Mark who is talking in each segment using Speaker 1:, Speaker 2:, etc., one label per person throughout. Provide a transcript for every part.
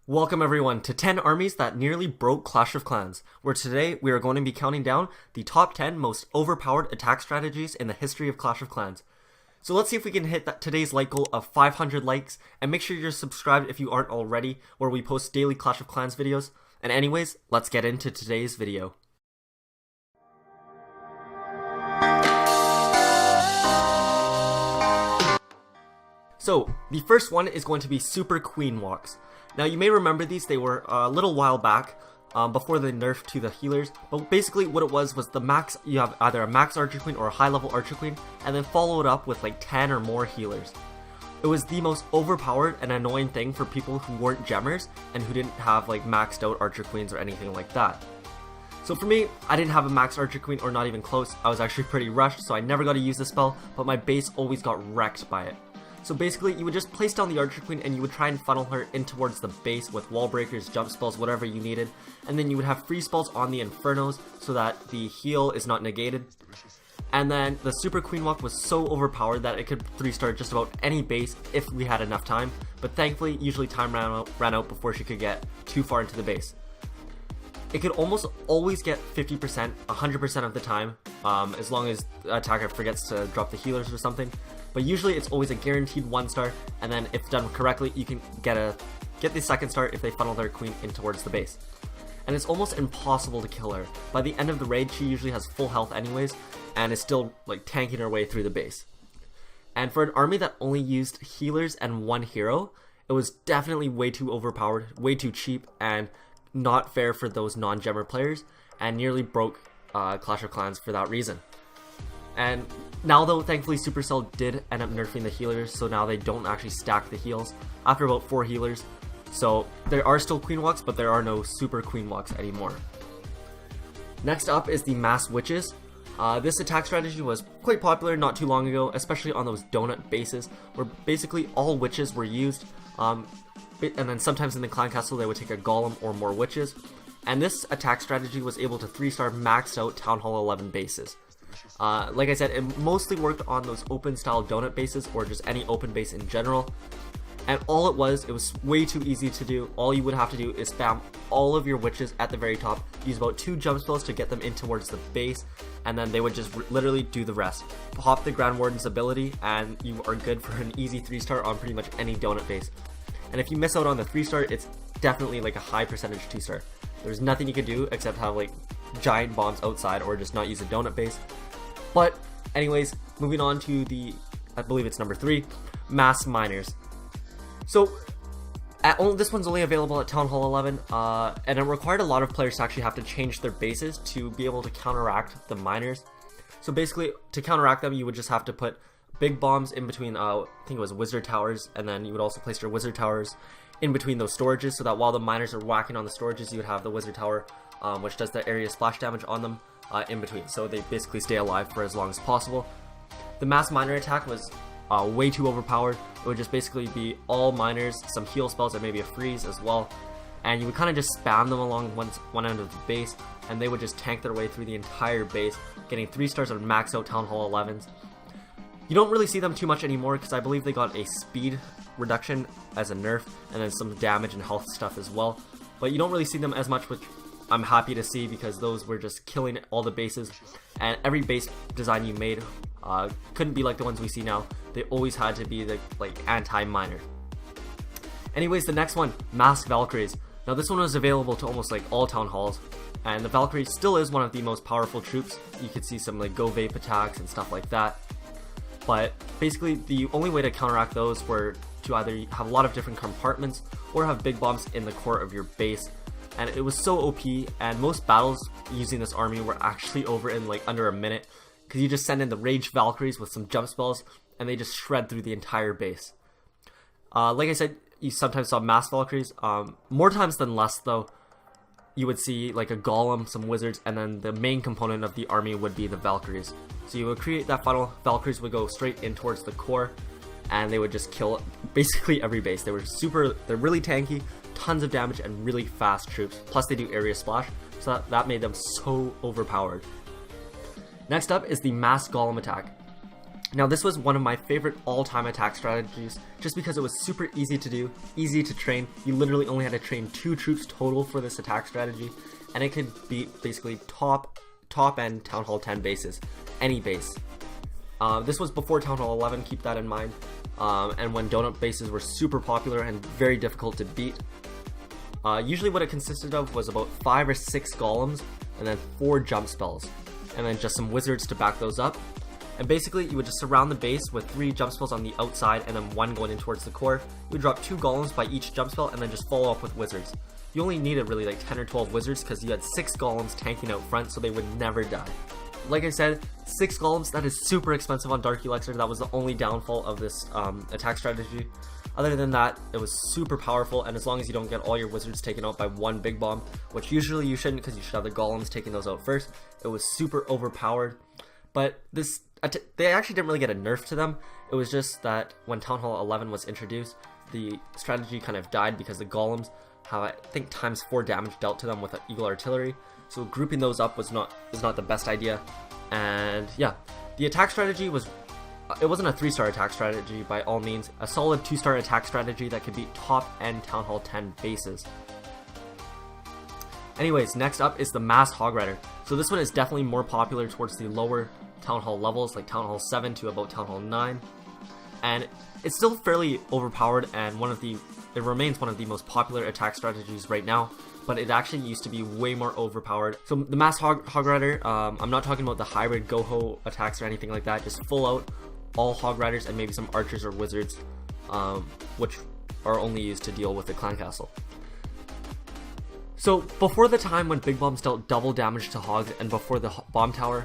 Speaker 1: Welcome everyone to 10 armies that nearly broke Clash of Clans, where today we are going to be counting down the top 10 most overpowered attack strategies in the history of Clash of Clans. So let's see if we can hit today's like goal of 500 likes, and make sure you're subscribed if you aren't already, where we post daily Clash of Clans videos. And anyways, let's get into today's video. So, the first one is going to be Super Queen Walks. Now you may remember these, they were a little while back, before they nerfed to the healers, but basically what it was the max, you have either a max Archer Queen or a high level Archer Queen, and then follow it up with like 10 or more healers. It was the most overpowered and annoying thing for people who weren't gemmers, and who didn't have like maxed out Archer Queens or anything like that. So for me, I didn't have a max Archer Queen or not even close. I was actually pretty rushed, so I never got to use the spell, but my base always got wrecked by it. So basically, you would just place down the Archer Queen and you would try and funnel her in towards the base with wall breakers, jump spells, whatever you needed. And then you would have free spells on the Infernos so that the heal is not negated. And then the Super Queen Walk was so overpowered that it could 3-star just about any base if we had enough time. But thankfully, usually time ran out before she could get too far into the base. It could almost always get 50%, 100% of the time, as long as the attacker forgets to drop the healers or something. But usually it's always a guaranteed 1-star, and then if done correctly, you can get the 2nd star if they funnel their queen in towards the base. And it's almost impossible to kill her. By the end of the raid, she usually has full health anyways, and is still like tanking her way through the base. And for an army that only used healers and 1 hero, it was definitely way too overpowered, way too cheap, and not fair for those non-gemmer players, and nearly broke Clash of Clans for that reason. And now though, thankfully Supercell did end up nerfing the healers, so now they don't actually stack the heals after about 4 healers. So there are still Queen Walks, but there are no Super Queen Walks anymore. Next up is the Mass Witches. This attack strategy was quite popular not too long ago, especially on those donut bases, where basically all witches were used, and then sometimes in the clan castle they would take a golem or more witches. And this attack strategy was able to 3-star maxed out Town Hall 11 bases. Like I said, it mostly worked on those open style donut bases or just any open base in general. And all it was way too easy to do. All you would have to do is spam all of your witches at the very top, use about 2 jump spells to get them in towards the base, and then they would just literally do the rest. Pop the Grand Warden's ability and you are good for an easy 3-star on pretty much any donut base. And if you miss out on the 3-star, it's definitely like a high percentage 2-star. There's nothing you can do except have like giant bombs outside or just not use a donut base. But anyways, moving on to I believe it's number 3, Mass Miners. So this one's only available at Town Hall 11, and it required a lot of players to actually have to change their bases to be able to counteract the miners. So basically, to counteract them, you would just have to put big bombs in between, I think it was wizard towers, and then you would also place your wizard towers in between those storages, so that while the miners are whacking on the storages, you would have the wizard tower, which does the area splash damage on them, in between, so they basically stay alive for as long as possible. The mass miner attack was way too overpowered. It would just basically be all miners, some heal spells, and maybe a freeze as well, and you would kind of just spam them along one end of the base, and they would just tank their way through the entire base, getting 3-stars on max out Town Hall 11s. You don't really see them too much anymore because I believe they got a speed reduction as a nerf, and then some damage and health stuff as well, but you don't really see them as much, which I'm happy to see, because those were just killing all the bases, and every base design you made couldn't be like the ones we see now. They always had to be the like anti-miner. Anyways, the next one, Masked Valkyries. Now this one was available to almost like all town halls, and the Valkyrie still is one of the most powerful troops. You could see some like go vape attacks and stuff like that, but basically the only way to counteract those were to either have a lot of different compartments or have big bombs in the core of your base. And it was so OP, and most battles using this army were actually over in like under a minute, because you just send in the Rage Valkyries with some jump spells, and they just shred through the entire base. Like I said, you sometimes saw Mass Valkyries. More times than less though, you would see like a Golem, some wizards, and then the main component of the army would be the Valkyries. So you would create that funnel, Valkyries would go straight in towards the core, and they would just kill basically every base. They're really tanky, tons of damage, and really fast troops, plus they do area splash, so that made them so overpowered. Next up is the Mass Golem attack. Now this was one of my favorite all-time attack strategies, just because it was super easy to do, easy to train. You literally only had to train 2 troops total for this attack strategy, and it could beat basically top end Town Hall 10 bases, any base. This was before Town Hall 11, keep that in mind, and when donut bases were super popular and very difficult to beat. Usually what it consisted of was about 5 or 6 golems, and then 4 jump spells, and then just some wizards to back those up. And basically, you would just surround the base with 3 jump spells on the outside and then 1 going in towards the core. You would drop 2 golems by each jump spell and then just follow up with wizards. You only needed really like 10 or 12 wizards because you had 6 golems tanking out front, so they would never die. Like I said, 6 golems, that is super expensive on Dark Elixir. That was the only downfall of this attack strategy. Other than that, it was super powerful, and as long as you don't get all your wizards taken out by 1 big bomb, which usually you shouldn't because you should have the golems taking those out first, it was super overpowered. But they actually didn't really get a nerf to them. It was just that when Town Hall 11 was introduced, the strategy kind of died because the golems have, I think, ×4 damage dealt to them with Eagle Artillery. So grouping those up was not the best idea. And yeah, the attack strategy was, it wasn't a 3-star attack strategy by all means. A solid 2-star attack strategy that could beat top end Town Hall 10 bases. Anyways, next up is the Mass Hog Rider. So this one is definitely more popular towards the lower Town Hall levels, like Town Hall 7 to about Town Hall 9. And it's still fairly overpowered, and it remains one of the most popular attack strategies right now, but it actually used to be way more overpowered. So the Mass Hog Rider, I'm not talking about the hybrid Goho attacks or anything like that, just full out all Hog Riders and maybe some archers or wizards, which are only used to deal with the clan castle. So before the time when big bombs dealt double damage to hogs and before the bomb tower,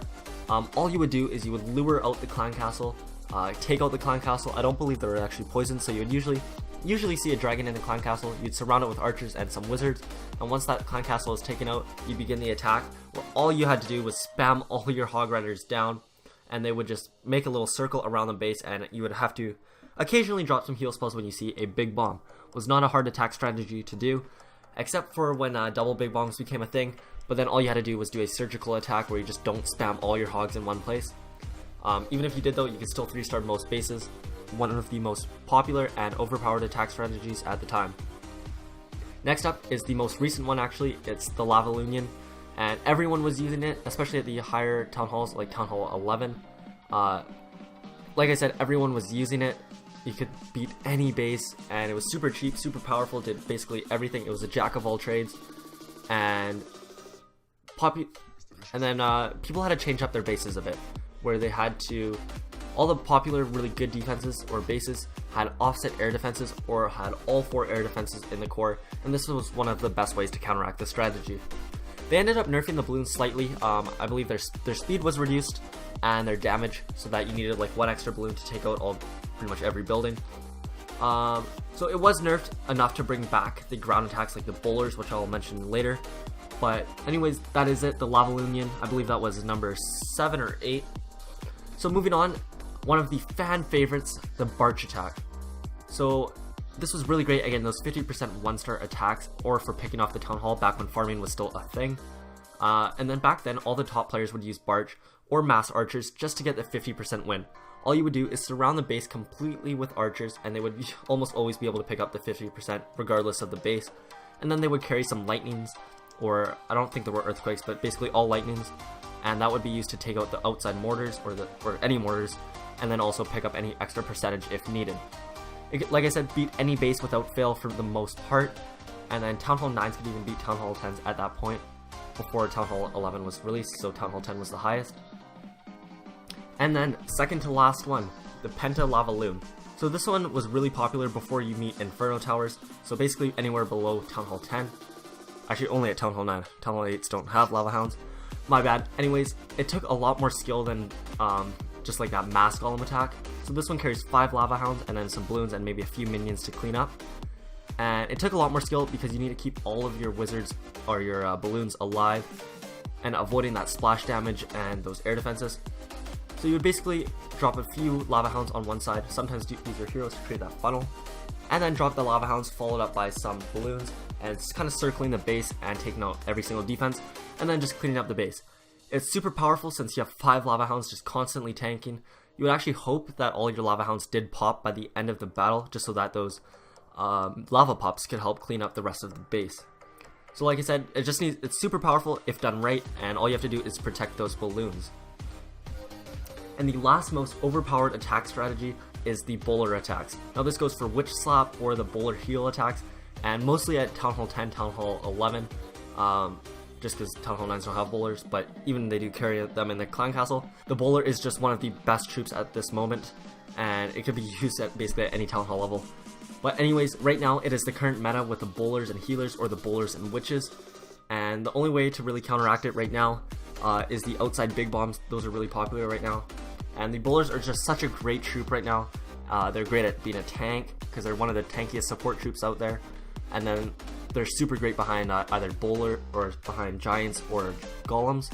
Speaker 1: all you would do is you would lure out the clan castle, take out the clan castle. I don't believe they were actually poisoned, so you would usually see a dragon in the clan castle. You'd surround it with archers and some wizards, and once that clan castle is taken out, you begin the attack, where all you had to do was spam all your hog riders down, and they would just make a little circle around the base, and you would have to occasionally drop some heal spells when you see a big bomb. It was not a hard attack strategy to do, except for when double big bombs became a thing, but then all you had to do was do a surgical attack where you just don't spam all your hogs in one place. Even if you did though, you could still 3-star most bases, one of the most popular and overpowered attack strategies at the time. Next up is the most recent one actually, it's the Lavalunian, and everyone was using it, especially at the higher town halls like Town Hall 11. Like I said, everyone was using it. You could beat any base, and it was super cheap, super powerful, did basically everything. It was a jack of all trades, and then people had to change up their bases a bit, where they had to, all the popular really good defenses or bases had offset air defenses or had all 4 air defenses in the core, and this was one of the best ways to counteract the strategy. They ended up nerfing the balloons slightly. I believe their speed was reduced and their damage, so that you needed like 1 extra balloon to take out pretty much every building. So it was nerfed enough to bring back the ground attacks like the bowlers, which I'll mention later. But anyways, that is it, the Lavalunian. I believe that was number 7 or 8. So moving on, one of the fan favorites, the Barch attack. So this was really great, again, those 50% 1-star attacks, or for picking off the town hall back when farming was still a thing. And then back then, all the top players would use Barch or mass archers just to get the 50% win. All you would do is surround the base completely with archers, and they would almost always be able to pick up the 50% regardless of the base. And then they would carry some lightnings, or I don't think there were earthquakes, but basically all lightnings, and that would be used to take out the outside mortars or any mortars, and then also pick up any extra percentage if needed. Like I said, beat any base without fail for the most part, and then Town Hall 9s could even beat Town Hall 10s at that point, before Town Hall 11 was released, so Town Hall 10 was the highest. And then, second to last one, the Penta Lavaloon. So this one was really popular before you meet Inferno Towers, so basically anywhere below Town Hall 10. Actually, only at Town Hall 9. Town Hall 8s don't have Lava Hounds. My bad. Anyways, it took a lot more skill than just like that mass golem attack. So this one carries 5 Lava Hounds and then some balloons and maybe a few minions to clean up. And it took a lot more skill because you need to keep all of your wizards or your balloons alive and avoiding that splash damage and those air defenses. So you would basically drop a few Lava Hounds on one side, sometimes use your heroes to create that funnel, and then drop the Lava Hounds followed up by some balloons, and it's kind of circling the base and taking out every single defense, and then just cleaning up the base. It's super powerful since you have 5 Lava Hounds just constantly tanking. You would actually hope that all your lava hounds did pop by the end of the battle, just so that those lava pops could help clean up the rest of the base. So like I said, it's super powerful if done right, and all you have to do is protect those balloons. And the last most overpowered attack strategy is the bowler attacks. Now this goes for Witch Slap or the bowler heal attacks, and mostly at Town Hall 10, Town Hall 11, just because Town Hall 9s don't have bowlers, but even they do carry them in the clan castle. The bowler is just one of the best troops at this moment, and it could be used at basically at any Town Hall level. But anyways, right now it is the current meta with the bowlers and healers, or the bowlers and witches, and the only way to really counteract it right now is the outside big bombs. Those are really popular right now, and the bowlers are just such a great troop right now. They're great at being a tank because they're one of the tankiest support troops out there, and then they're super great behind either bowler or behind giants or golems.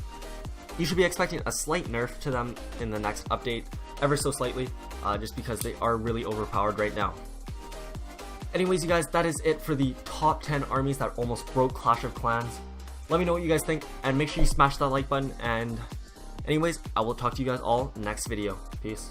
Speaker 1: You should be expecting a slight nerf to them in the next update, ever so slightly, just because they are really overpowered right now. Anyways, you guys, that is it for the top 10 armies that almost broke Clash of Clans. Let me know what you guys think, and make sure you smash that like button, and anyways, I will talk to you guys all next video. Peace.